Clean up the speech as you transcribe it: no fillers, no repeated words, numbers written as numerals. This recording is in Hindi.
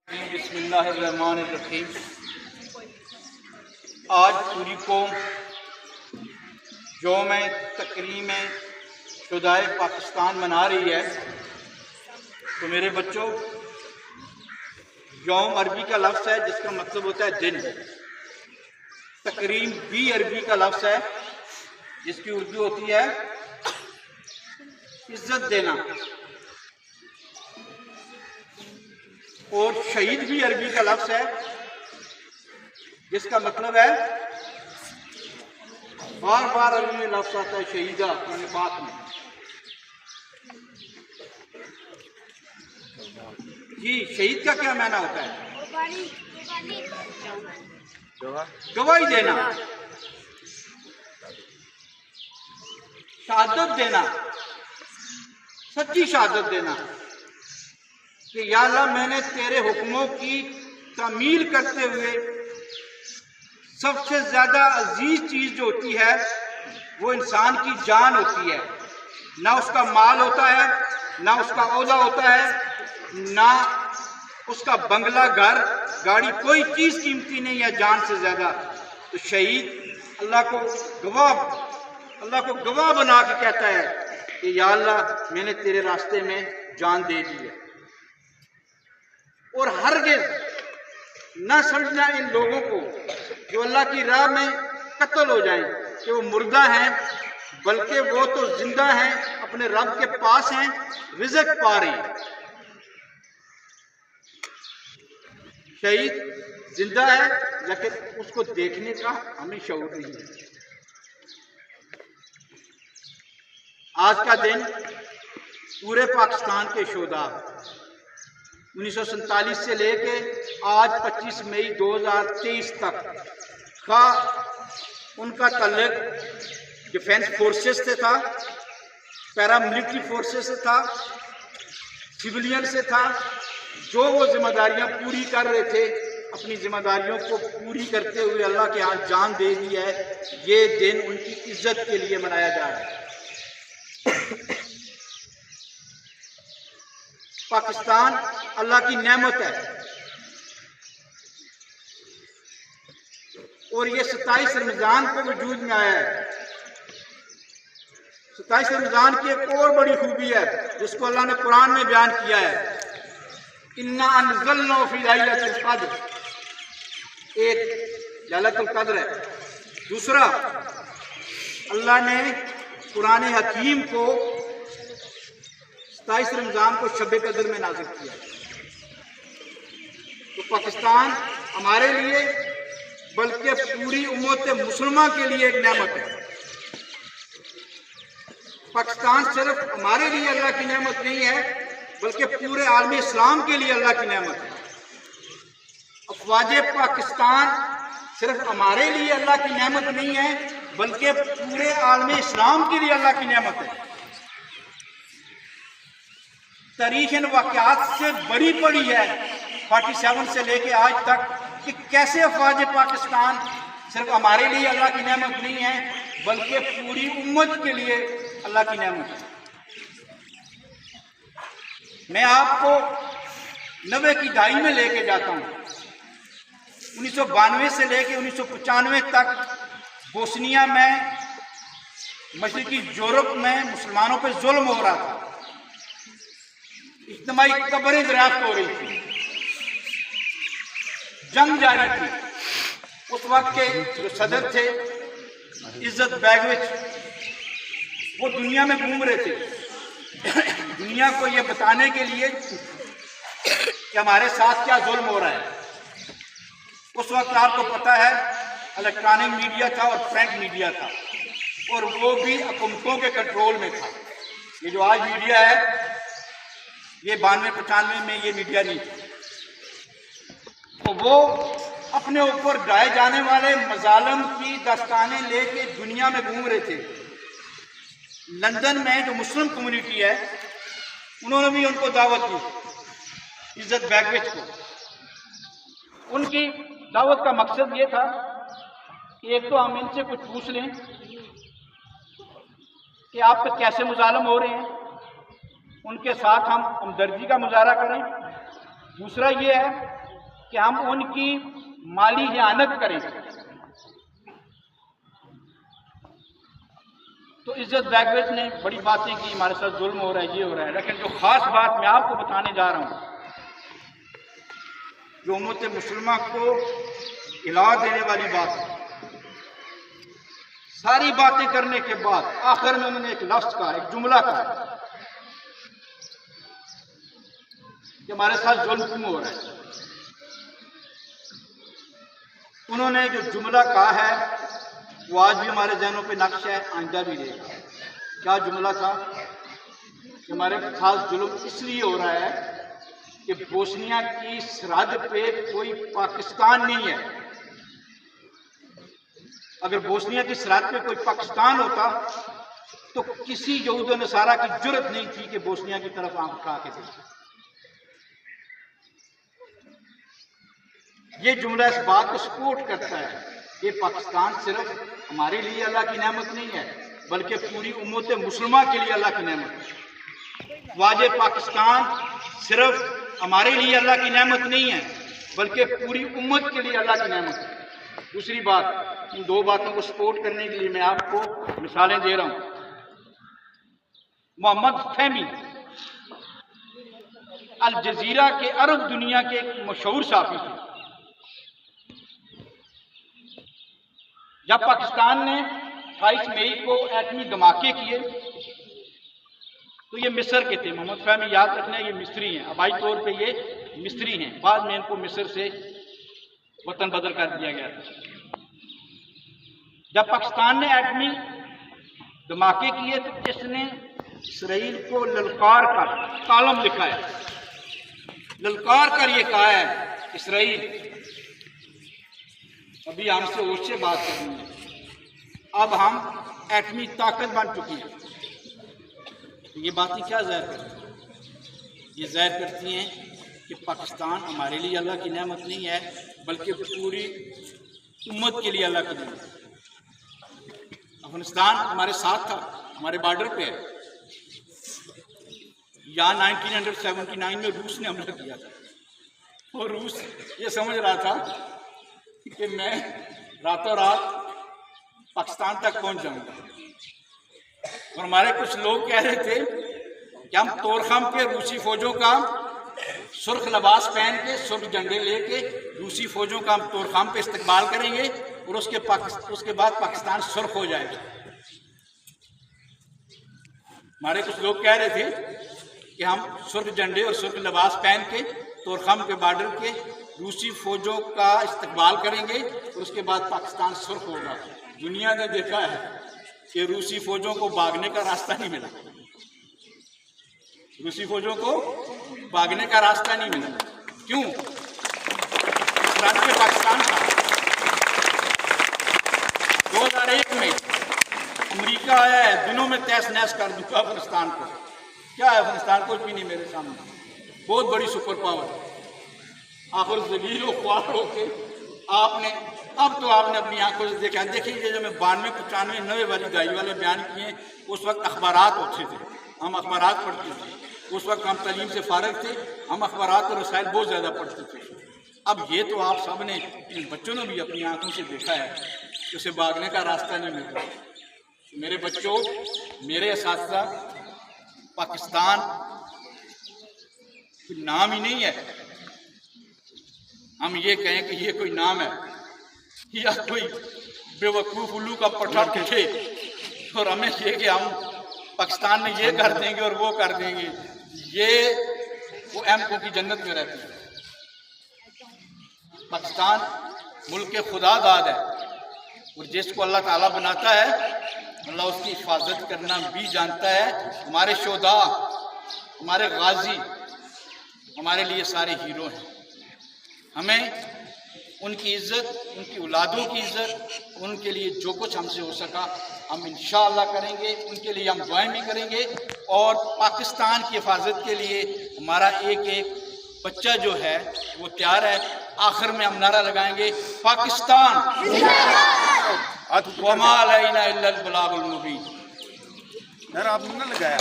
बिस्मिल्लाहिर्रहमानिर्रहीम। आज पूरी कौम यौम तकरीम शुदाए पाकिस्तान मना रही है। तो मेरे बच्चों, यौम अरबी का लफ्ज़ है जिसका मतलब होता है दिन। तकरीम भी अरबी का लफ्ज़ है जिसकी उर्दू होती है इज्जत देना। और शहीद भी अरबी का लफ्ज़ है जिसका मतलब है, बार बार अरबी में लफ्ज़ आता है शहीदा अपने बात में। जी, शहीद का क्या माना होता है? गवाही देना, शहादत देना, सच्ची शहादत देना कि या अल्लाह, मैंने तेरे हुक्मों की तामील करते हुए सबसे ज़्यादा अजीज चीज़ जो होती है वो इंसान की जान होती है। ना उसका माल होता है, ना उसका ओहदा होता है, ना उसका बंगला, घर, गाड़ी, कोई चीज़ कीमती नहीं है जान से ज़्यादा। तो शहीद अल्लाह को गवाह बना के कहता है कि या अल्लाह, मैंने तेरे रास्ते में जान दे दी है। और हरगिज़ न समझना इन लोगों को जो अल्लाह की राह में कत्ल हो जाएं कि वो मुर्दा हैं, बल्कि वो तो जिंदा हैं, अपने रब के पास हैं, रिज़्क़ पा रही है। शहीद जिंदा है लेकिन उसको देखने का हमें शऊर नहीं है। आज का दिन पूरे पाकिस्तान के शोधा 1947 से लेके आज 25 मई 2023 तक का उनका ताल्लुक डिफेंस फोर्सेस से था, पैरामिलिट्री फोर्सेस से था, सिविलियन से था। जो वो जिम्मेदारियां पूरी कर रहे थे, अपनी जिम्मेदारियों को पूरी करते हुए अल्लाह के यहाँ जान दे दी है। ये दिन उनकी इज्जत के लिए मनाया जा रहा है। पाकिस्तान अल्लाह की नेमत है और ये 27 रमज़ान को वजूद में आया है। 27 रमज़ान की एक और बड़ी खूबी है जिसको अल्लाह ने कुरान में बयान किया है, इन्ना अनज़लनाहु फ़ी लैलतिल क़द्र। एक लैलतुल क़द्र है। दूसरा, अल्लाह ने कुरान हकीम को 27 रमज़ान को शब कदर में नाज़िल किया। तो पाकिस्तान हमारे लिए बल्कि पूरी उम्मत मुसलमान के लिए एक नेमत है। पाकिस्तान सिर्फ हमारे लिए अल्लाह की नेमत नहीं है, बल्कि पूरे आलम इस्लाम के लिए अल्लाह की नेमत है। अफवाज पाकिस्तान सिर्फ हमारे लिए अल्लाह की नेमत नहीं है, बल्कि पूरे आलम इस्लाम के लिए अल्लाह की नेमत है। तारीख इन वाक़यात से बड़ी पड़ी है 47 से लेके आज तक कि कैसे अफवाज पाकिस्तान सिर्फ हमारे लिए अल्लाह की नेमत नहीं है, बल्कि पूरी उम्मत के लिए अल्लाह की नेमत है। मैं आपको 90 की दहाई में लेके जाता हूँ। 1992 से लेके 1995 तक बोस्निया में, मशरकी यूरोप में मुसलमानों पर जुल्म हो रहा था। इज्तिमाई कब्रें दरियाफ्त हो रही थी, जंग जारी थी। उस वक्त के जो सदर थे इज्जत बैगविच, वो दुनिया में घूम रहे थे दुनिया को ये बताने के लिए कि हमारे साथ क्या जुल्म हो रहा है। उस वक्त आपको पता है इलेक्ट्रॉनिक मीडिया था और प्रिंट मीडिया था, और वो भी हुकूमतों के कंट्रोल में था। ये जो आज मीडिया है, ये 92-95 में ये मीडिया नहीं थी। तो वो अपने ऊपर ढाए जाने वाले मजालम की दास्तानें लेके दुनिया में घूम रहे थे। लंदन में जो मुस्लिम कम्युनिटी है, उन्होंने भी उनको दावत दी, इज्जत बैगविच को। उनकी दावत का मकसद ये था कि एक तो हम इनसे कुछ पूछ लें कि आप पे कैसे मुजालम हो रहे हैं, उनके साथ हम हमदर्दी का मुजाहरा करें दूसरा ये है कि हम उनकी माली हियानत करें। तो इज्जत बैगवेज ने बड़ी बातें की, हमारे साथ जुल्म हो रहा है, ये हो रहा है, लेकिन जो खास बात मैं आपको बताने जा रहा हूं, जो उम्मत मुसलमान को इला देने वाली बात है, सारी बातें करने के बाद आखिर में उन्होंने एक लफ्ज कहा, एक जुमला कहा कि हमारे साथ जुल्म क्यों हो रहा है। उन्होंने जो जुमला कहा है वो आज भी हमारे जहनों पे नक्श है, आइंदा भी रहेगा। क्या जुमला था कि हमारे साथ जुल्म इसलिए हो रहा है कि बोस्निया की सरहद पे कोई पाकिस्तान नहीं है। अगर बोस्निया की सरहद पे कोई पाकिस्तान होता तो किसी यहूद व नसारा की जुर्रत नहीं थी कि बोस्निया की तरफ आंख उठा के देखे। ये जुमला इस बात को सपोर्ट करता है कि पाकिस्तान सिर्फ हमारे लिए अल्लाह की नेमत नहीं है, बल्कि पूरी उम्मत मुसलमान के लिए अल्लाह की नेमत है। वाजे पाकिस्तान सिर्फ हमारे लिए अल्लाह की नेमत नहीं है, बल्कि पूरी उम्मत के लिए अल्लाह की नेमत है। दूसरी बात, इन दो बातों को सपोर्ट करने के लिए मैं आपको मिसालें दे रहा हूं। मोहम्मद फहमी अल जजीरा के अरब दुनिया के एक मशहूर साफी थे। जब पाकिस्तान ने 28 मई को एटमी धमाके किए तो ये मिस्र के थे। मोहम्मद फहमी, याद रखना, ये मिस्री हैं, आबाई तौर पे ये मिस्री हैं। बाद में इनको मिस्र से वतन बदल कर दिया गया था। जब पाकिस्तान ने एटमी धमाके किए तो इसने इसराइल को ललकार कर कालम लिखा है, ललकार कर ये कहा है इसराइल अभी हमसे उससे बात करनी है, अब हम एटमी ताकत बन चुकी हैं। ये बातें क्या ज़ाहिर करती हैं? ये ज़ाहिर करती हैं कि पाकिस्तान हमारे लिए अल्लाह की नेमत नहीं है, बल्कि पूरी उम्मत के लिए अल्लाह की नेमत है। अफगानिस्तान हमारे साथ था, हमारे बॉर्डर पे है। यहाँ 1979 में रूस ने हमला किया था और रूस ये समझ रहा था कि मैं रातों रात पाकिस्तान तक पहुंच जाऊंगा। और हमारे कुछ लोग कह रहे थे कि हम तोरखम के रूसी फौजों का सुर्ख लिबास पहन के, सुर्ख झंडे लेके रूसी फौजों का हम तोरखम पे इस्तकबाल करेंगे और उसके बाद पाकिस्तान सुर्ख हो जाएगा। हमारे कुछ लोग कह रहे थे कि हम सुर्ख झंडे और सुर्ख लिबास पहन के तोरखम के बॉर्डर के रूसी फौजों का इस्तकबाल करेंगे और उसके बाद पाकिस्तान सुर्ख होगा। दुनिया ने देखा है कि रूसी फौजों को भागने का रास्ता नहीं मिला, रूसी फौजों को भागने का रास्ता नहीं मिला। क्यों? राज्य पाकिस्तान था। 2001 में अमेरिका आया है, दिनों में तहस नहस कर दूंगा अफगानिस्तान को। क्या है अफगानिस्तान? कुछ भी नहीं मेरे सामने। बहुत बड़ी सुपर पावर, आखिर जलील व ख्वार होके आपने आपने अपनी आंखों से देखा। देखिए, जो मैं 92, 95, 90 वाली दाई वाले बयान किए, उस वक्त अखबारात होते थे, हम अखबारात पढ़ते थे। उस वक्त हम तालीम से फारग थे, हम अखबारात और रसायल बहुत ज़्यादा पढ़ते थे। अब ये तो आप सब ने, इन बच्चों ने भी अपनी आंखों से देखा है कि उसे भागने का रास्ता नहीं मिल रहा। मेरे बच्चों, मेरे असातिज़ा, पाकिस्तान कोई नाम ही नहीं है। हम ये कहें कि ये कोई नाम है या कोई बेवकूफ़ उल्लू का पट्टा थे और हमें ये कि हम पाकिस्तान में ये कर देंगे और वो कर देंगे, ये वो एमको की जन्नत में रहती है। पाकिस्तान मुल्क खुदा दाद है और जिसको अल्लाह ताला बनाता है, अल्लाह उसकी हिफाजत करना भी जानता है। हमारे शोधा, हमारे गाजी हमारे लिए सारे हीरो हैं। हमें उनकी इज़्ज़त, उनकी औलादों की इज़्ज़त, उनके लिए जो कुछ हमसे हो सका हम इंशाअल्लाह करेंगे। उनके लिए हम दुआएं भी करेंगे और पाकिस्तान की हिफाजत के लिए हमारा एक एक बच्चा जो है वो तैयार है। आखिर में हम नारा लगाएंगे, पाकिस्तान वमा अलैना इल्लल बलागुल मुबीन। यार आपने ना लगाया।